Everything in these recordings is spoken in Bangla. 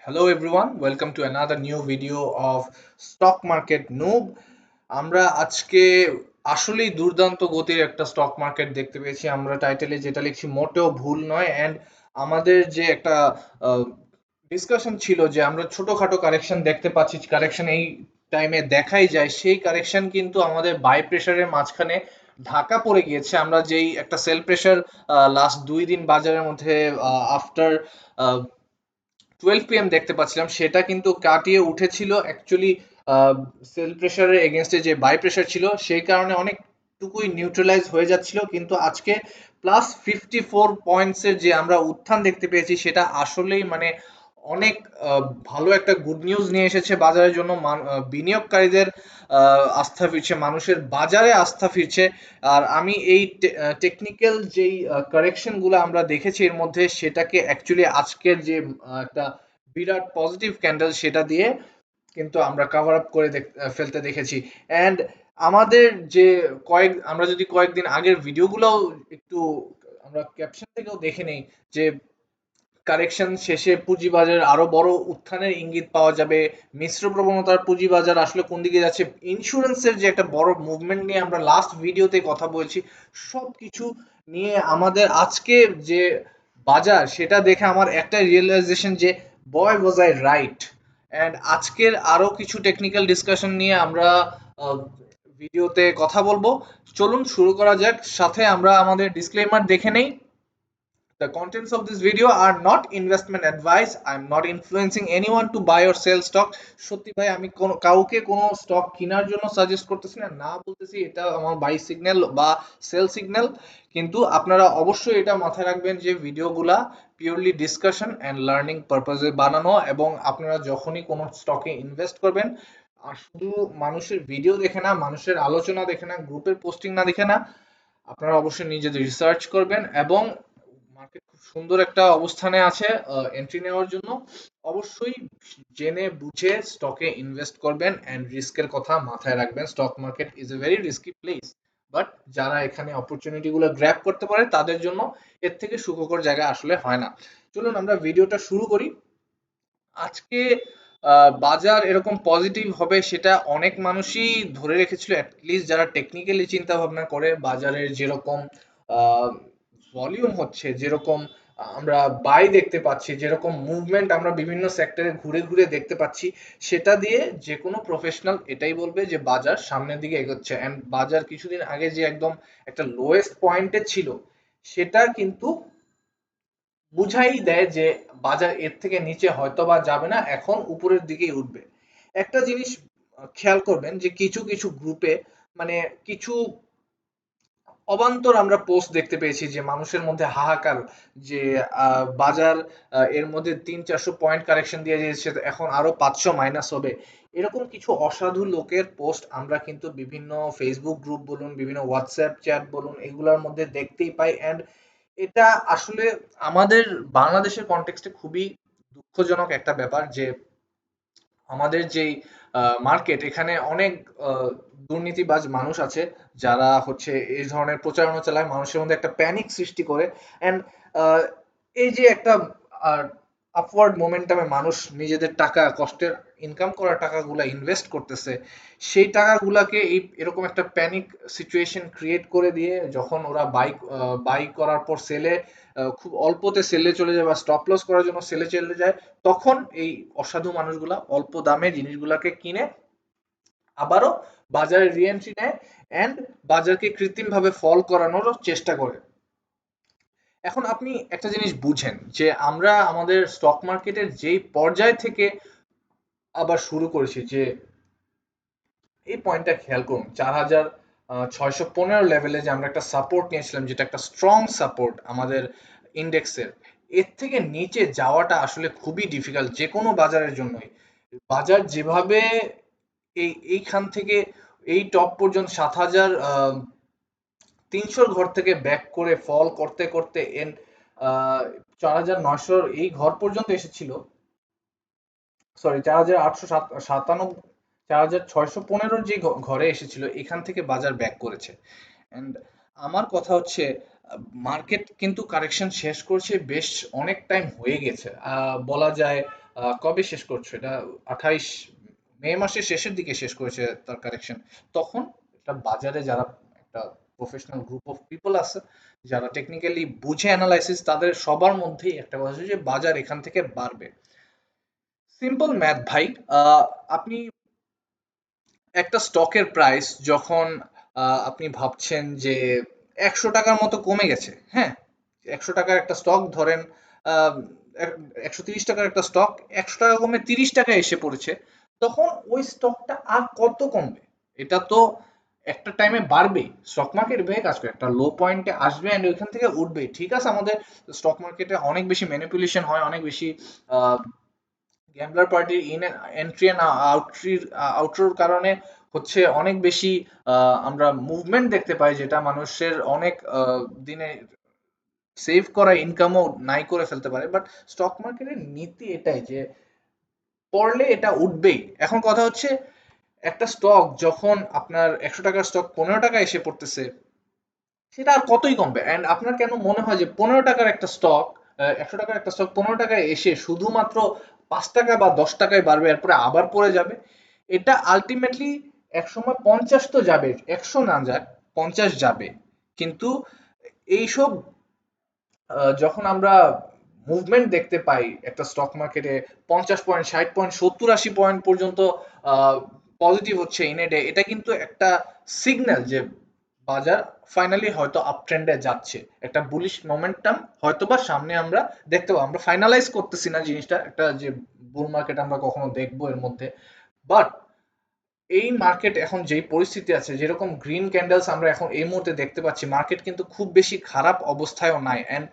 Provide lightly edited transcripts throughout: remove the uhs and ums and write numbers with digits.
Hello everyone, welcome to another new video of Stock Market Noob. আমরা আজকে আসলেই দুর্দান্ত গতির একটা স্টক মার্কেট দেখতে পেয়েছি। আমরা টাইটেলে যেটা লিখছি মোটেও ভুল নয়। অ্যান্ড আমাদের যে একটা ডিসকাশন ছিল যে আমরা ছোটখাটো কারেকশন দেখতে পাচ্ছি, কারেকশন এই টাইমে দেখাই যায়, সেই কারেকশন কিন্তু আমাদের বাই প্রেশারের মাঝখানে ঢাকা পড়ে গিয়েছে। আমরা যেই একটা সেল প্রেশার লাস্ট 2 দিন বাজারের মধ্যে আফটার 12 PM দেখতে পাচ্ছিলাম, সেটা কিন্তু কাটিয়ে উঠেছিল অ্যাকচুয়ালি সেল প্রেসারের এগেনস্টে যে বাই প্রেসার ছিল, সেই কারণে অনেকটুকুই নিউট্রালাইজ হয়ে যাচ্ছিল। কিন্তু আজকে +54 পয়েন্টসের যে আমরা উত্থান দেখতে পেয়েছি, সেটা আসলেই মানে অনেক ভালো একটা গুড নিউজ নিয়ে এসেছে বাজারের জন্য। বিনিয়োগকারীদের আস্থা ফিরছে, মানুষের বাজারে আস্থা ফিরছে। আর আমি এই টেকনিক্যাল যেই কারেকশন গুলো আমরা দেখেছি এর মধ্যে, সেটাকে অ্যাকচুয়ালি আজকের যে একটা বিরাট পজিটিভ ক্যান্ডেল, সেটা দিয়ে কিন্তু আমরা কভার আপ করে ফেলতে দেখেছি। অ্যান্ড আমাদের যে আমরা যদি কয়েকদিন আগের ভিডিওগুলো একটু আমরা ক্যাপশন থেকেও দেখে নেই, যে কারেকশন শেষে পুঁজিবাজার আরো বড় উত্থানের ইঙ্গিত পাওয়া যাবে। মিশ্র প্রবণতার পুঁজিবাজার আসলে কোন দিকে যাচ্ছে, ইন্স্যুরেন্সের যে একটা বড় মুভমেন্ট নিয়ে আমরা লাস্ট ভিডিওতে কথা বলছি, সবকিছু নিয়ে আমাদের আজকে যে বাজার, সেটা দেখে আমার একটা রিয়েলাইজেশন যে বয় ওয়াজ আই রাইট। অ্যান্ড আজকের আরো কিছু টেকনিক্যাল ডিসকাশন নিয়ে আমরা ভিডিওতে কথা বলবো। চলুন শুরু করা যাক। সাথে আমরা আমাদের ডিসক্লেমার দেখে নেই। The contents of this video are not investment advice. I am not influencing anyone to buy or sell stock. সত্যি ভাই, আমি কাউকে কোনো স্টক কেনার জন্য সাজেস্ট করতেছি না, না বলতেছি এটা আমার বাই সিগন্যাল বা সেল সিগন্যাল। কিন্তু আপনারা অবশ্যই এটা মাথায় রাখবেন যে ভিডিওগুলা পিওরলি ডিসকাশন অ্যান্ড লার্নিং পারপাজে বানানো, এবং আপনারা যখনই কোনো স্টকে ইনভেস্ট করবেন, আর শুধু মানুষের ভিডিও দেখে না, মানুষের আলোচনা দেখে না, গ্রুপের পোস্টিং না দেখে না, আপনারা অবশ্যই নিজেদের রিসার্চ করবেন। এবং মার্কেট খুব সুন্দর একটা অবস্থানে আছে এন্ট্রি নেওয়ার জন্য। অবশ্যই জেনে বুঝে স্টকে ইনভেস্ট করবেন অ্যান্ড রিস্কের কথা মাথায় রাখবেন। Stock market is a very risky place, but যারা এখানে অপরচুনিটি গুলো গ্র্যাব করতে পারে, তাদের জন্য এর থেকে সুখকর জায়গা আসলে হয় না। চলুন আমরা ভিডিওটা শুরু করি। আজকে বাজার এরকম পজিটিভ হবে সেটা অনেক মানুষই ধরে রেখেছিল, অ্যাটলিস্ট যারা টেকনিক্যালি চিন্তা ভাবনা করে। বাজারের যেরকম ভলিউম হচ্ছে, যেরকম আমরা বাই দেখতে পাচ্ছি, যেরকম মুভমেন্ট আমরা বিভিন্ন সেক্টরে ঘুরে ঘুরে দেখতে পাচ্ছি, সেটা দিয়ে যে কোনো প্রফেশনাল এটাই বলবে যে বাজার সামনের দিকে এগোচ্ছে। অ্যান্ড বাজার কিছুদিন আগে যে একদম একটা লোয়েস্ট পয়েন্টে ছিল, সেটা কিন্তু বুঝাই দেয় যে বাজার এর থেকে নিচে হয়তো বা যাবে না, এখন উপরের দিকেই উঠবে। একটা জিনিস খেয়াল করবেন যে কিছু কিছু গ্রুপে মানে কিছু অবান্তর আমরা পোস্ট দেখতে পেয়েছি, যে মানুষের মধ্যে হাহাকার, যে বাজার এর মধ্যে 300-400 পয়েন্ট কারেকশন দিয়ে দিয়েছে, এখন আরো 500 মাইনাস হবে। এরকম কিছু অসাধু লোকের পোস্ট আমরা কিন্তু বিভিন্ন ফেসবুক গ্রুপ বলুন, বিভিন্ন হোয়াটসঅ্যাপ চ্যাট বলুন, এগুলোর মধ্যে দেখতেই পাই। অ্যান্ড এটা আসলে আমাদের বাংলাদেশের কনটেক্সটে খুবই দুঃখজনক একটা ব্যাপার, যে আমাদের যেই মার্কেট, এখানে অনেক দুর্নীতিবাজ মানুষ আছে, যারা হচ্ছে এই ধরনের প্রচারণা চালায়, মানুষের মধ্যে একটা প্যানিক সৃষ্টি করে। অ্যান্ড এই যে একটা আপওয়ার্ড মোমেন্টামে মানুষ নিজেদের টাকা, কষ্টের ইনকাম করা টাকাগুলা ইনভেস্ট করতেছে, সেই টাকাগুলাকে এরকম একটা প্যানিক সিচুয়েশন ক্রিয়েট করে দিয়ে, যখন ওরা বাই করার পর সেলে, খুব অল্পতে সেলে চলে যায় বা স্টপ লস করার জন্য সেলে চলে যায়, তখন এই অসাধু মানুষগুলা অল্প দামে জিনিসগুলাকে কিনে আবারও বাজারে রিএন্ট্রি নেয় অ্যান্ড বাজারকে কৃত্রিমভাবে ফল করানোর চেষ্টা করে। এখন আপনি একটা জিনিস বুঝেন, যে আমরা আমাদের স্টক মার্কেটের যেই পর্যায় থেকে আবার শুরু করেছি, যে এই পয়েন্টটা খেয়াল করুন, 4,615 লেভেলে যে আমরা একটা সাপোর্ট নিয়েছিলাম, যেটা একটা স্ট্রং সাপোর্ট আমাদের ইন্ডেক্সের, এর থেকে নিচে যাওয়াটা আসলে খুবই ডিফিকাল্ট যে কোনো বাজারের জন্যই। বাজার যেভাবে এইখান থেকে এই টপ পর্যন্ত 7,300 ঘর থেকে ব্যাক করে ফল করতে করতে 4,900 এই ঘর পর্যন্ত এসেছিল। সরি, 4,897, 4,615 যে ঘরে এসেছিল, এখান থেকে বাজার ব্যাক করেছে। এন্ড আমার কথা হচ্ছে, মার্কেট কিন্তু কারেকশন শেষ করছে বেশ অনেক টাইম হয়ে গেছে, বলা যায় কবে শেষ করছে এটা, 28 মে মাসের শেষের দিকে শেষ করেছে তার কারেকশন। তখন এটা বাজারে যারা একটা প্রফেশনাল গ্রুপ অফ পিপল আছে, যারা টেকনিক্যালি বুঝে অ্যানালাইসিস, তাদের সবার মধ্যেই একটা কথা হচ্ছে যে বাজার এখান থেকে বাড়বে। সিম্পল ম্যাথ ভাই। আপনি একটা স্টকের প্রাইস যখন আপনি ভাবছেন যে 100 টাকার মতো কমে গেছে, হ্যাঁ, 100 টাকার একটা স্টক ধরেন, আহ, 130 টাকার একটা স্টক 100 টাকা কমে 30 টাকায় এসে পড়েছে, তখন ওই স্টকটা আর কত কমবে? এটা তো একটা টাইমে বাড়বেই। স্টক মার্কেট এভাবে কাজ করে, একটা লো পয়েন্টে আসবে এন্ড ওইখান থেকে উঠবেই। ঠিক আছে, আমাদের স্টক মার্কেটে অনেক বেশি ম্যানিপুলেশন হয়, অনেক বেশি গ্যাম্বলার পার্টির এন্ট্রি এন্ড আউট্রির কারণে হচ্ছে অনেক বেশি আমরা মুভমেন্ট দেখতে পাই, যেটা মানুষের অনেক দিনে সেভ করা ইনকামও নাই করে ফেলতে পারে। বাট স্টক মার্কেটের নীতি এটাই যে পড়লে এটা উঠবেই। এখন কথা হচ্ছে, একটা স্টক যখন আপনার 100 টাকার স্টক 15 টাকা এসে পড়তেছে, সেটা আর কতই কমবে? এন্ড আপনার কেন মনে হয় যে 15 টাকার একটা স্টক, 100 টাকার একটা স্টক 15 টাকায় এসে শুধুমাত্র 5 টাকা বা 10 টাকায় বাড়বে, এরপরে আবার পড়ে যাবে? এটা আলটিমেটলি একসময় 50 তো যাবে, 100 না যাক, 50 যাবে। কিন্তু এইসব যখন আমরা মুভমেন্ট দেখতে পাই একটা স্টক মার্কেটে, 50 পয়েন্ট, 60 পয়েন্ট, 70-80 পয়েন্ট পর্যন্ত পজিটিভ হচ্ছে ইন এ ডে, এটা কিন্তু একটা সিগন্যাল যে বাজার ফাইনালি হয়তো আপ ট্রেন্ডে যাচ্ছে, একটা বুলিশ মোমেন্টাম হয়তো বা সামনে আমরা দেখতে পাবো। আমরা ফাইনালাইজ করতেছি না জিনিসটা, একটা যে বুল মার্কেট আমরা কখনো দেখবো এর মধ্যে, বাট এই মার্কেট এখন যেই পরিস্থিতি আছে, যেরকম গ্রিন ক্যান্ডেলস আমরা এখন এই মুহূর্তে দেখতে পাচ্ছি, মার্কেট কিন্তু খুব বেশি খারাপ অবস্থায়ও নাই। এন্ড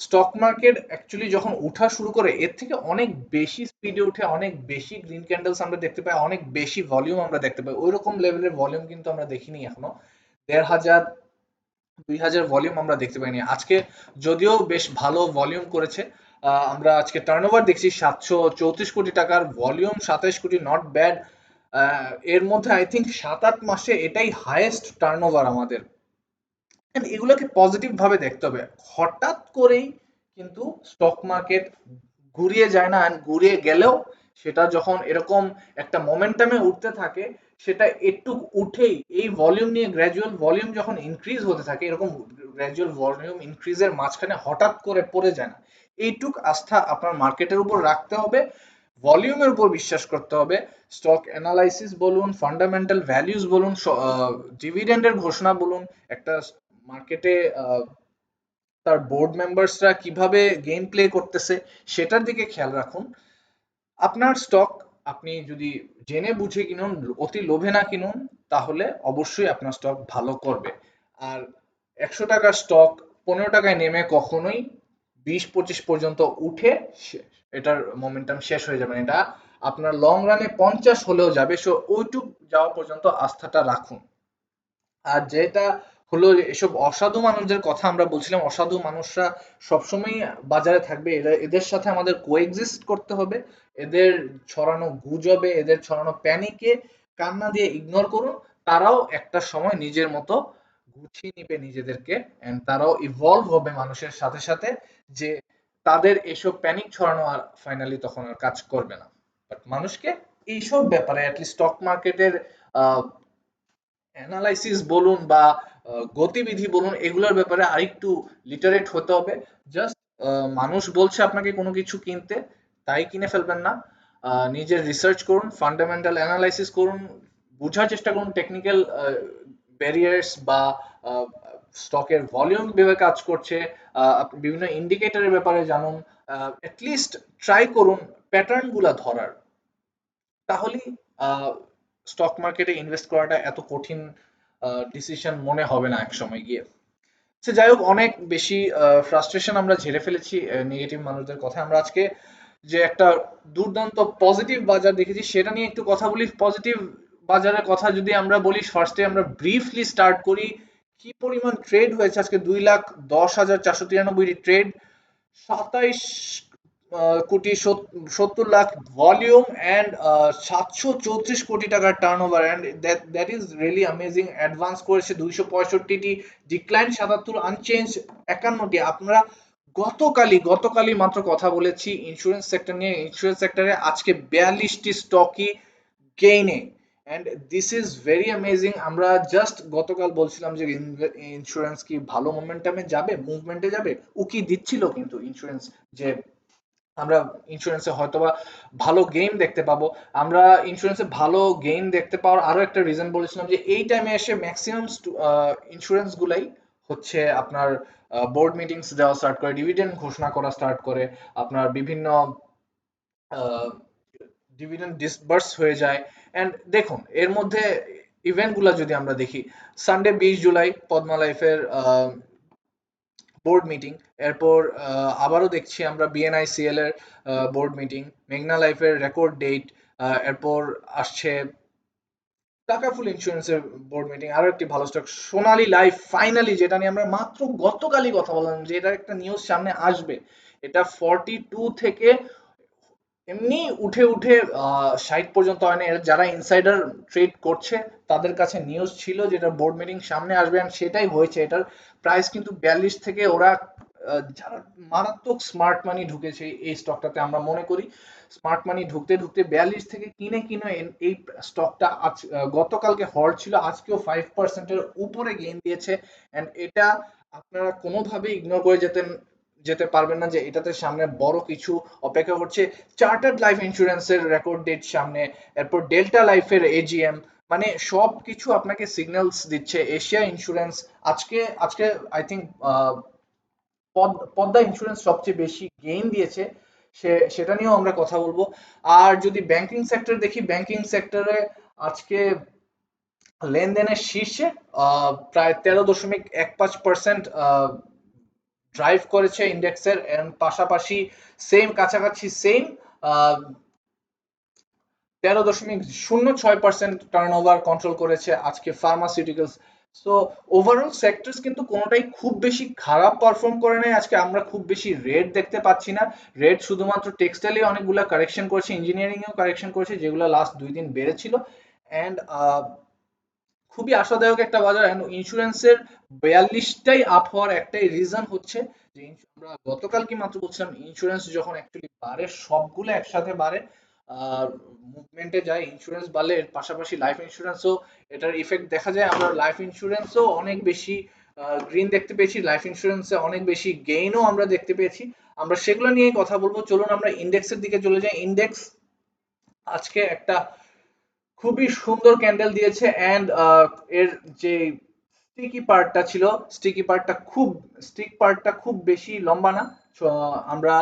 স্টক মার্কেট অ্যাকচুয়ালি যখন উঠা শুরু করে, এর থেকে অনেক বেশি স্পিডে উঠে, অনেক বেশি গ্রিন ক্যান্ডেলস আমরা দেখতে পাই, অনেক বেশি ভলিউম আমরা দেখতে পাই। ওই রকম লেভেলের ভলিউম কিন্তু আমরা দেখিনি এখনো। 1,500, 2,000 ভলিউম আমরা দেখতে পাইনি আজকে। যদিও বেশ ভালো ভলিউম করেছে, আমরা আজকে টার্নওভার দেখছি 734 কোটি টাকার ভলিউম, 27 কোটি, নট ব্যাড। এর মধ্যে আই থিঙ্ক 7-8 মাসে এটাই হাইয়েস্ট টার্নওভার আমাদের। And এগুলোকে পজিটিভ ভাবে দেখতে হবে। হঠাৎ করেই কিন্তু স্টক মার্কেট ঘুরিয়ে যায় না, and ঘুরিয়ে গেলেও সেটা যখন এরকম একটা মোমেন্টামে উঠতে থাকে, সেটা একটু উঠেই এই ভলিউম নিয়ে গ্র্যাজুয়াল ভলিউম যখন ইনক্রিজ হতে থাকে, এরকম গ্র্যাজুয়াল ভলিউম ইনক্রিজের মাঝখানে হঠাৎ করে পড়ে যায় না। এইটুক আস্থা আপনার মার্কেটের উপর রাখতে হবে, ভলিউমের উপর বিশ্বাস করতে হবে। স্টক অ্যানালাইসিস বলুন, ফান্ডামেন্টাল ভ্যালিউস বলুন, ডিভিডেন্ডের ঘোষণা বলুন, একটা মার্কেটে তার বোর্ড মেম্বার্সরা কিভাবে গেম প্লে করতেছে, সেটার দিকে খেয়াল রাখুন। আপনার স্টক আপনি যদি জেনে বুঝে কিনুন, অতি লোভে না কিনুন, তাহলে অবশ্যই আপনার স্টক ভালো করবে। আর 100 টাকার স্টক 15 টাকায় নেমে কখনোই 20-25 পর্যন্ত উঠে এটার মোমেন্টাম শেষ হয়ে যাবে না। এটা আপনার লং রানে 50 হলেও যাবে, সো ওইটুক যাওয়া পর্যন্ত আস্থাটা রাখুন। আর যেটা হলো, এসব অসাধু মানুষদের কথা আমরা বলছিলাম, অসাধু মানুষরা সবসময় বাজারে থাকবে, এদের সাথে আমাদের কোএক্সিস্ট করতে হবে। এদের ছড়ানো গুজবে, এদের ছড়ানো প্যানিকে কান্না দিয়ে ইগনোর করুন। তারাও একটা সময় নিজের মতো গুছিয়ে নিবে নিজেদেরকে, এন্ড তারাও ইভলভ হবে মানুষের সাথে সাথে, যে তাদের এসব প্যানিক ছড়ানো আর ফাইনালি তখন আর কাজ করবে না। বাট মানুষকে এইসব ব্যাপারে, অ্যাটলিস্ট স্টক মার্কেটের অ্যানালাইসিস বলুন বা গতিবিধি বলুন, এগুলোর ব্যাপারে আরেকটু লিটারেট হতে হবে। জাস্ট মানুষ বলছে আপনাকে কোনো কিছু কিনতে, তাই কিনে ফেলবেন না। নিজের রিসার্চ করুন, ফান্ডামেন্টাল অ্যানালাইসিস করুন, বোঝার চেষ্টা করুন টেকনিক্যাল ব্যারিয়ার্স বা স্টকের ভলিউম কিভাবে কাজ করছে, আপনি বিভিন্ন ইন্ডিকেটরের ব্যাপারে জানুন, অ্যাটলিস্ট ট্রাই করুন প্যাটার্ন গুলা ধরার। তাহলেই স্টক মার্কেটে ইনভেস্ট করাটা এত কঠিন ডিসিশন মনে হবে না এক সময় গিয়ে। সে যাই হোক, অনেক বেশি ফ্রাস্ট্রেশন আমরা ঝেড়ে ফেলেছি নেগেটিভ মানুষদের কথা। আমরা আজকে যে একটা দুর্দান্ত পজিটিভ বাজার দেখেছি, সেটা নিয়ে একটু কথা বলি। পজিটিভ বাজারের কথা যদি আমরা বলি, ফার্স্টে আমরা ব্রিফলি স্টার্ট করি। কি পরিমাণ ট্রেড হয়েছে আজকে? 2,10,493 ট্রেড, 27 কোটি 70 লাখ ভলিউম, অ্যান্ড 734 কোটি টাকার turn over, and that is really amazing. Advance করেছে 265টি, ডিক্লাইন 77, আনচেঞ্জ 51টি। আপনারা গতকালই মাত্র কথা বলেছি ইন্স্যুরেন্স সেক্টর নিয়ে। ইন্স্যুরেন্স সেক্টরে আজকে 42টি স্টকই গেইনে, and this is very amazing. আমরা জাস্ট গতকাল বলছিলাম যে ইন্স্যুরেন্স কি ভালো মোমেন্টামে যাবে, মুভমেন্টে যাবে, উকি দিচ্ছিল কিন্তু ইন্স্যুরেন্স, যে আমরা ইন্স্যুরেন্সে হয়তোবা ভালো গেইন দেখতে পাবো। আমরা ইন্স্যুরেন্সে ভালো গেইন দেখতে পাওয়ার আরো একটা রিজন বলেছিলাম যে এই টাইমে এসে ম্যাক্সিমাম ইন্স্যুরেন্স গুলাই হচ্ছে আপনার বোর্ড মিটিংস দেওয়া স্টার্ট করে, ডিভিডেন্ড ঘোষণা করা স্টার্ট করে, আপনার বিভিন্ন ডিভিডেন্ড ডিসবার্স হয়ে যায়। এন্ড দেখুন এর মধ্যে ইভেন্ট গুলা যদি আমরা দেখি, সানডে 20 জুলাই পদ্মা লাইফের বোর্ড মিটিং, এরপর আবারও দেখছি আমরা বিএনআইসিএল এর বোর্ড মিটিং, মেঘনা লাইফের রেকর্ড ডেট, এরপর আসছে টাকাফুল ইন্স্যুরেন্সের বোর্ড মিটিং, আরো একটি ভালো স্টক সোনালী লাইফ ফাইনালি, যেটা নিয়ে আমরা মাত্র গতকালই কথা বললাম যে এটার একটা নিউজ সামনে আসবে। এটা 42 থেকে এমনি উঠে উঠে 60 পর্যন্ত হয় না। যারা ইনসাইডার ট্রেড করছে তাদের কাছে নিউজ ছিল যেটা বোর্ড মিটিং সামনে আসবে, আর সেটাই হয়েছে। এটার প্রাইস কিন্তু 42 থেকে ওরা যারা মারাত্মক স্মার্ট মানি ঢুকেছে এই স্টকটাতে, আমরা মনে করি স্মার্ট মানি ঢুকতে ঢুকতে 42 থেকে কিনে কিনে এই স্টকটা আজ গতকালকে হল্ড ছিল, আজকেও 5%-এর উপরে গেইন দিয়েছে। এন্ড এটা আপনারা কোনোভাবেই ইগনোর করে যেতে পারবেন না যে এটাতে সামনে বড় কিছু অপেক্ষা করছে। চার্টার্ড লাইফ ইন্স্যুরেন্সের রেকর্ড ডেট সামনে, এরপর ডেল্টা লাইফের এজিএম, মানে সবকিছু আপনাকে সিগন্যালস দিচ্ছে। এশিয়া ইন্স্যুরেন্স আজকে আজকে আই থিঙ্ক পদ্মা ইন্স্যুরেন্স সবচেয়ে বেশি গেইন দিয়েছে, সেটা নিয়েও আমরা কথা বলবো। আর যদি ব্যাংকিং সেক্টর দেখি, ব্যাংকিং সেক্টরে আজকে লেনদেনের শীর্ষে প্রায় 13.15% ড্রাইভ করেছে ইন্ডেক্সের, পাশাপাশি কাছাকাছি সেম 13.06% টার্ন ওভার কন্ট্রোল করেছে আজকে ফার্মাসিউটিক্যালস। সো ওভারঅল সেক্টরস কিন্তু কোনোটাই খুব বেশি খারাপ পারফর্ম করে নাই আজকে। আমরা খুব বেশি রেড দেখতে পাচ্ছি না। রেড শুধুমাত্র টেক্সটাইলে অনেকগুলা কারেকশন করেছে, ইঞ্জিনিয়ারিং এও কারেকশন করেছে, যেগুলো লাস্ট 2 দিন বেড়েছিল। এন্ড খুবই আশাদায়ক একটা বাজার। ইন্স্যুরেন্সের 42টাই আপ হওয়ার একটাই রিজন হচ্ছে যে আমরা গতকাল কি মাত্র বলছিলাম ইন্স্যুরেন্স যখন অ্যাকচুয়ালি বাড়ে সবগুলো একসাথে বাড়ে, আর মুভমেন্টে যায়। ইন্স্যুরেন্স বাড়লে এর পাশাপাশি লাইফ ইন্স্যুরেন্সও এটার ইফেক্ট দেখা যায়। আমরা লাইফ ইন্স্যুরেন্সও অনেক বেশি গ্রিন দেখতে পেয়েছি, লাইফ ইন্স্যুরেন্সে অনেক বেশি গেইনও আমরা দেখতে পেয়েছি। আমরা সেগুলো নিয়ে কথা বলবো। চলুন আমরা ইন্ডেক্সের দিকে চলে যাই। ইন্ডেক্স আজকে একটা খুবই সুন্দর ক্যান্ডেল দিয়েছে, এন্ড এর যে স্টিকি পার্টটা খুব বেশি লম্বা না। So, আমরা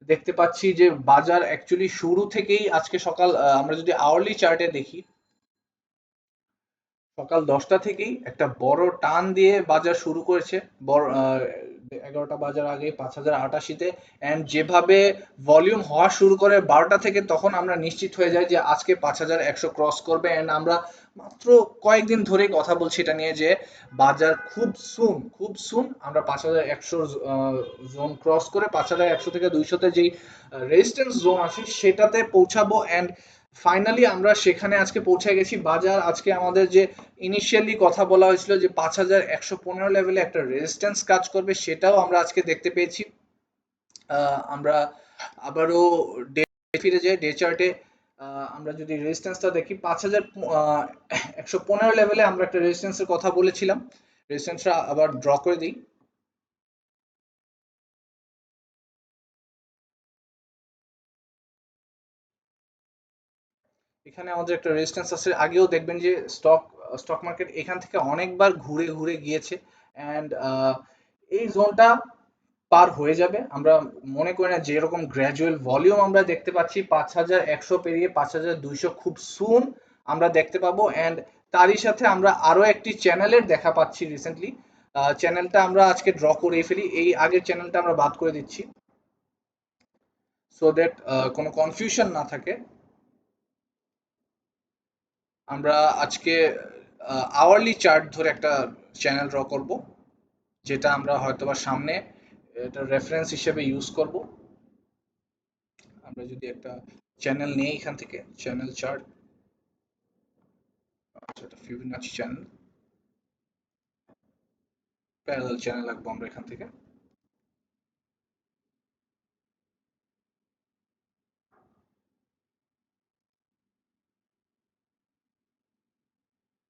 দেখতে পাচ্ছি যে বাজার অ্যাকচুয়ালি শুরু থেকেই আজকে সকাল আমরা যদি আওয়ারলি চার্টে দেখি, সকাল 10টা থেকেই একটা বড় টান দিয়ে বাজার শুরু করেছে। বড় 11টা বাজার আগে 5088-তে, এন্ড যেভাবে ভলিউম হওয়া শুরু করে 12টা থেকে, তখন আমরা নিশ্চিত হয়ে যাই যে আজকে 5100 ক্রস করবে। এন্ড আমরা মাত্র কয়েকদিন ধরেই কথা বলছি এটা নিয়ে যে বাজার খুব সুন আমরা 5100 জোন ক্রস করে 5100 থেকে 200-তে যেই রেজিস্ট্যান্স জোন আছে সেটাতে পৌঁছাবো। এন্ড ফাইনালি আমরা সেখানে আজকে পৌঁছে গেছি। বাজার আজকে আমাদের যে ইনিশিয়ালি কথা বলা হয়েছিল যে 5115 লেভেলে একটা রেজিস্ট্যান্স কাজ করবে, সেটাও আমরা আজকে দেখতে পেয়েছি। আমরা আবারও ডে ফিরে যাই, ডে চার্টে আমরা যদি রেজিস্ট্যান্সটা দেখি 5115 লেভেলে আমরা একটা রেজিস্ট্যান্সের কথা বলেছিলাম। রেজিস্ট্যান্সটা আবার ড্র করে দিই। এখানে আমাদের একটা রেজিস্ট্যান্স আছে। আগেও দেখবেন যে স্টক মার্কেট এখান থেকে অনেকবার ঘুরে ঘুরে গিয়েছে, এন্ড এই জোনটা পার হয়ে যাবে। আমরা মনে করি না যে এরকম গ্র্যাজুয়াল ভলিউম আমরা দেখতে পাচ্ছি 5100 পেরিয়ে 5200 খুব সুন আমরা দেখতে পাবো। এন্ড তারই সাথে আমরা আরো একটি চ্যানেলের দেখা পাচ্ছি রিসেন্টলি। চ্যানেলটা আমরা আজকে ড্র করে ফেলি, এই আগের চ্যানেলটা আমরা বাদ করে দিচ্ছি সো দ্যাট কোনো কনফিউশন না থাকে। আমরা আজকে আওয়ারলি চার্ট ধরে একটা চ্যানেল ড্র করব, যেটা আমরা হয়তোবা সামনে এটা রেফারেন্স হিসেবে ইউজ করব। আমরা যদি একটা চ্যানেল নিই এখান থেকে, চ্যানেল চার্ট, আচ্ছা এটা ফিবোনাচি চ্যানেল, প্যারালাল চ্যানেল রাখবো আমরা এখান থেকে।